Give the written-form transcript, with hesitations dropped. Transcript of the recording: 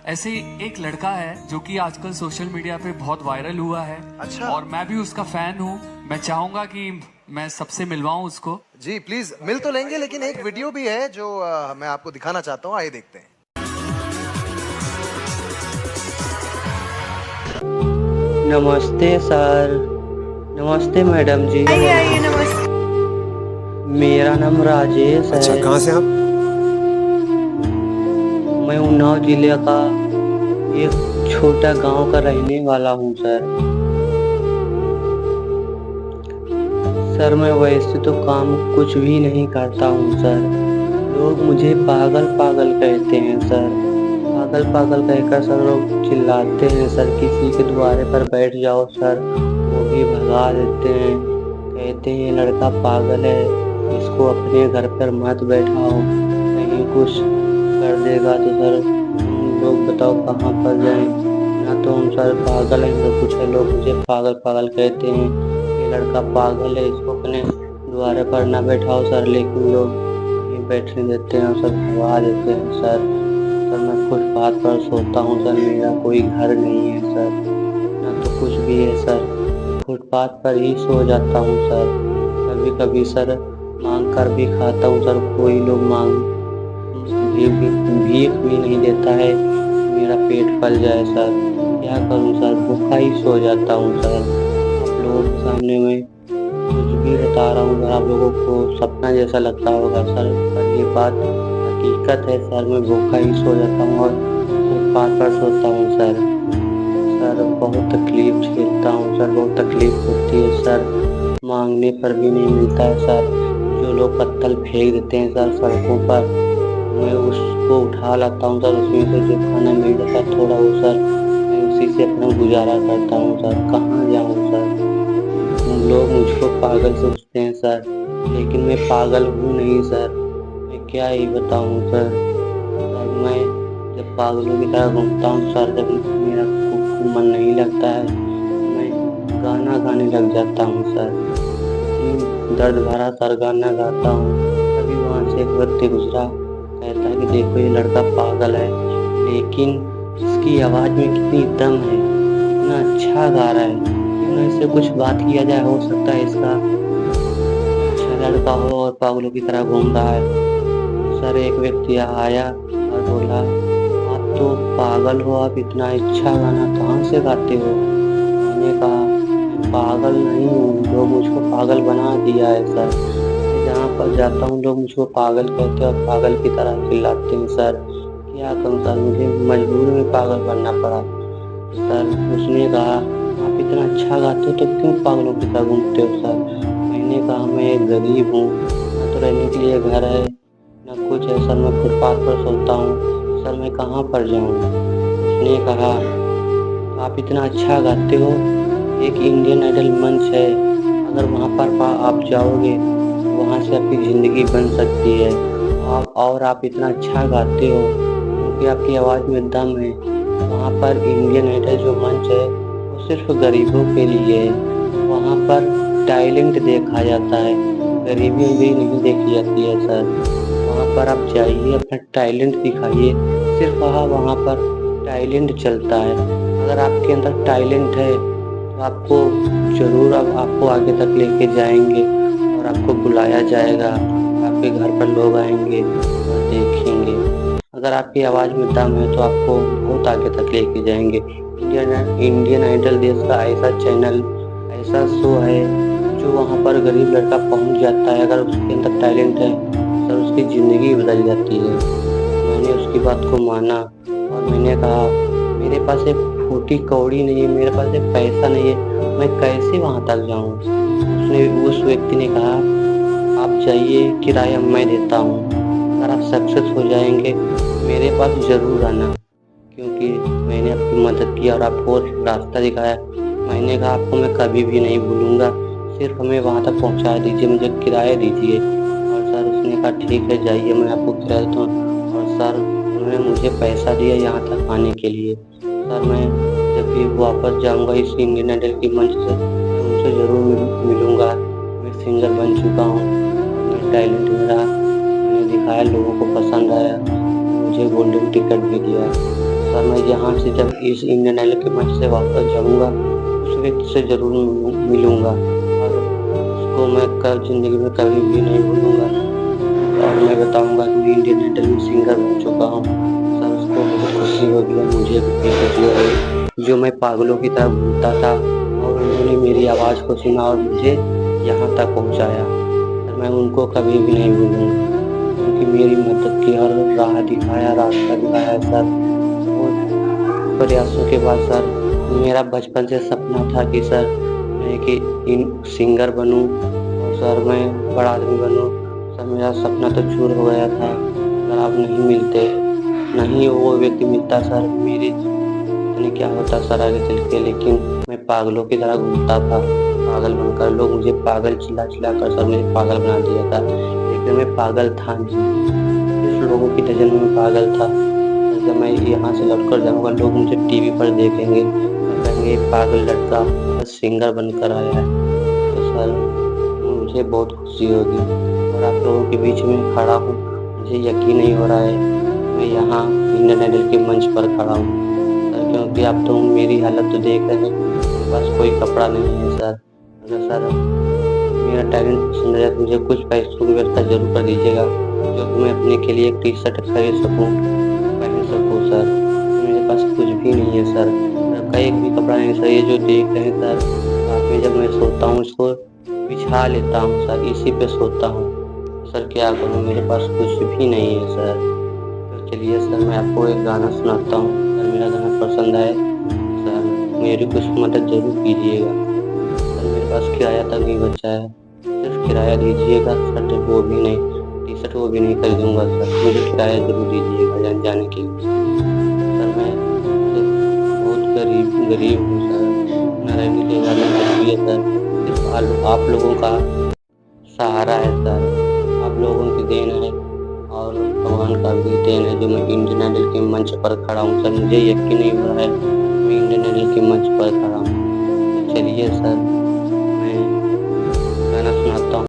ऐसे ही एक लड़का है जो कि आजकल सोशल मीडिया पे बहुत वायरल हुआ है। अच्छा। और मैं भी उसका फैन हूँ। मैं चाहूंगा कि मैं सबसे मिलवाऊं उसको। जी प्लीज मिल तो लेंगे, लेकिन एक वीडियो भी है जो मैं आपको दिखाना चाहता हूँ, आइए देखते हैं। नमस्ते सर। नमस्ते मैडम जी। आइए आइए, नमस्ते। मेरा नाम राजेश अच्छा, है। कहाँ से आप? मैं उन्नाव जिले का एक छोटा गांव का रहने वाला हूँ सर। सर मैं वैसे तो काम कुछ भी नहीं करता हूँ सर। लोग मुझे पागल पागल कहते हैं सर। पागल पागल कहकर सर लोग चिल्लाते हैं सर, किसी के द्वारे पर बैठ जाओ सर वो भी भगा देते हैं। कहते हैं लड़का पागल है, इसको अपने घर पर मत बैठाओ, कहीं कुछ कर देगा तो सर हम लोग बताओ कहाँ पर जाएं। ना तो हम सर पागल हैं तो कुछ है, लोग मुझे पागल पागल कहते हैं। ये लड़का पागल है, इसको अपने द्वारे पर ना बैठाओ सर, लेकिन लोग कहीं बैठने देते हैं और सर भगा देते हैं सर। सर मैं फुटपाथ पर सोता हूँ सर, मेरा कोई घर नहीं है सर, ना तो कुछ भी है सर। फुटपाथ पर ही सो जाता हूँ सर। कभी कभी सर मांग कर भी खाता हूँ सर, कोई लोग भीख भी नहीं देता है, मेरा पेट पल जाए सर। क्या करूँ सर, भूखा ही सो जाता हूँ सर। आप लोगों के सामने में कुछ भी बता रहा हूँ सर, आप लोगों को सपना जैसा लगता होगा सर, पर ये बात हकीकत है सर। मैं भूखा ही सो जाता हूँ और फुटपाथ पर सोता हूँ सर। सर बहुत तकलीफ झेलता हूँ सर, बहुत तकलीफ होती है सर, मांगने पर भी नहीं मिलता है सर। जो लोग पत्थर फेंक देते हैं सर सड़कों पर, मैं उसको उठा लाता हूँ सर, उसमें से जो खाना मिल जाता है थोड़ा वो सर, मैं उसी से अपना गुजारा करता हूँ सर। कहाँ जाऊँ सर, लोग मुझको पागल सोचते हैं सर, लेकिन मैं पागल हूँ नहीं सर। मैं क्या ही बताऊँ सर। सर मैं जब पागलों की तरह घूमता हूँ सर, जब मेरा को मन नहीं लगता है मैं गाना गाने लग जाता हूँ सर। इतनी दर्द भरा सर गाना गाता हूँ। कभी वहाँ से एक व्यक्ति गुजरा, कहता है कि देखो ये लड़का पागल है, लेकिन इसकी आवाज़ में कितनी दम है, इतना अच्छा गा रहा है, क्यों ना इससे कुछ बात किया जाए, हो सकता है इसका अच्छा लड़का हो और पागलों की तरह घूम रहा है। सर एक व्यक्ति आया और बोला आप तो पागल हो, आप इतना अच्छा गाना कहाँ से गाते हो? मैंने कहा मैं पागल नहीं हूँ, लोग मुझको पागल बना दिया है सर। मैं जहाँ पर जाता हूँ लोग मुझको पागल कहते हैं और पागल की तरह चिल्लाते हैं सर। क्या करूँ सर, मुझे मजबूरी में पागल बनना पड़ा सर। उसने कहा आप इतना अच्छा गाते हो तो क्यों पागलों की तरह घूमते हो सर? मैंने कहा मैं एक गरीब हूँ, ना तो रहने के लिए घर है ना कुछ है सर, मैं फुटपाथ पर सोता हूँ सर, मैं कहाँ पर जाऊँ? उसने कहा आप इतना अच्छा गाते हो, एक इंडियन आइडल मंच है, अगर वहाँ पर आप जाओगे तो वहाँ से आपकी ज़िंदगी बन सकती है। और आप इतना अच्छा गाते हो क्योंकि आपकी आवाज़ में दम है। वहाँ पर इंडियन आइडल जो मंच है वो सिर्फ गरीबों के लिए है, वहाँ पर टैलेंट देखा जाता है, गरीबी भी नहीं देखी जाती है सर। वहाँ पर आप जाइए, अपना टैलेंट दिखाइए, सिर्फ वहाँ पर टैलेंट चलता है। अगर आपके अंदर टैलेंट है तो आपको ज़रूर अब आपको आगे तक लेके जाएंगे और आपको बुलाया जाएगा, आपके घर पर लोग आएंगे और देखेंगे। अगर आपकी आवाज़ में दम है तो आपको बहुत आगे तक लेके जाएंगे। इंडियन आइडल देश का ऐसा चैनल, ऐसा शो है जो वहाँ पर गरीब लड़का पहुँच जाता है, अगर उसके अंदर टैलेंट है तो उसकी ज़िंदगी बदल जाती है। मैंने उसकी बात को माना और मैंने कहा मेरे पास एक फूटी कौड़ी नहीं है, मेरे पास एक पैसा नहीं है, मैं कैसे वहाँ तक जाऊँ? उस व्यक्ति ने कहा आप जाइए, किराया मैं देता हूँ, अगर आप सक्सेस हो जाएंगे मेरे पास ज़रूर आना, क्योंकि मैंने आपकी मदद की और आपको रास्ता दिखाया। मैंने कहा आपको मैं कभी भी नहीं भूलूंगा, सिर्फ हमें वहाँ तक पहुँचा दीजिए, मुझे किराया दीजिए। और सर उसने कहा ठीक है जाइए, मैं आपको किराया देता हूँ। और सर उन्होंने मुझे पैसा दिया यहाँ तक आने के लिए। सर मैं जब भी वापस जाऊँगा इस इंडियन आइडल की मंच से, मैं उनसे ज़रूर मिलूँगा। मैं सिंगर बन चुका हूँ और मैं टैलेंट मेरा मैंने दिखाया, लोगों को पसंद आया, मुझे गोल्डन टिकट भी दिया। सर मैं यहाँ से जब इस इंडियन आइडल के मंच से वापस जाऊँगा उस व्यक्ति से ज़रूर मिलूँगा और उसको मैं कब ज़िंदगी में कभी भी नहीं भूलूँगा और मैं बताऊँगा कि मैं इंडियन आइडल में सिंगर बन चुका हूँ। सर उसको बहुत खुशी होगी और मुझे भी खुशी होगी। जो मैं पागलों की तरह घूमता था और उन्होंने मेरी आवाज़ को सुना और मुझे यहाँ तक पहुँचाया, सर मैं उनको कभी भी नहीं भूलूँगा क्योंकि मेरी मदद की हर राह दिखाया, रास्ता दिखाया सर। और प्रयासों के बाद सर मेरा बचपन से सपना था कि सर मैं एक सिंगर बनूं और सर मैं बड़ा आदमी बनूं। सर मेरा सपना तो चूर हो गया था, अगर आप नहीं मिलते, नहीं वो व्यक्ति मिलता सर मेरी पता नहीं क्या होता सर आगे चल के। लेकिन मैं पागलों की तरह घूमता था, पागल बनकर लोग मुझे पागल चिल्ला कर सर मुझे पागल बना दिया था, लेकिन मैं पागल था नहीं। कुछ लोगों की नज़र में मैं पागल था। जब मैं यहाँ से लौट कर जाऊँगा लोग मुझे टीवी पर देखेंगे और कहेंगे पागल लड़का बस सिंगर बनकर आया है, तो सर मुझे बहुत खुशी होगी। और आप लोगों के बीच में खड़ा हूँ, मुझे यकीन नहीं हो रहा है मैं यहाँ इंडियन आइडल के मंच पर खड़ा हूँ सर, क्योंकि आप तो मेरी हालत तो देख रहे हैं, मेरे पास कोई कपड़ा नहीं है सर। अगर सर मेरा टैलेंट पसंद है तो मुझे कुछ पैसों की व्यवस्था जरूर कर दीजिएगा जो कि मैं अपने के लिए एक टी शर्ट खरीद सकूँ, पहन सकूँ सर। मेरे पास कुछ भी नहीं है सर, मेरा कहीं भी कपड़ा नहीं सर। ये जो देख रहे हैं सर, रात में जब मैं सोता हूँ इसको बिछा लेता हूँ सर, इसी पे सोता हूँ सर। क्या करूँ, मेरे पास कुछ भी नहीं है सर। तो चलिए सर मैं आपको एक गाना सुनाता हूँ सर, मेरा गाना पसंद आए सर मेरी कुछ मदद ज़रूर कीजिएगा सर। मेरे पास किराया तक नहीं बचा है, सिर्फ किराया दीजिएगा सर, वो भी नहीं टी शर्ट वो भी नहीं खरीदूँगा सर, मुझे किराया ज़रूर दीजिएगा जाने के लिए सर। मैं बहुत गरीब हूँ सर, न रहने के लिए कुछ भी है सर, सिर्फ आप लोगों का सहारा है सर, आप लोगों की देन है और भगवान का भी देन है जो मैं इंडियन आइडल के मंच पर खड़ा हूँ सर। मुझे यकीन नहीं हो रहा है मैं इंडियन आइडल के मंच पर खड़ा हूँ। तो चलिए सर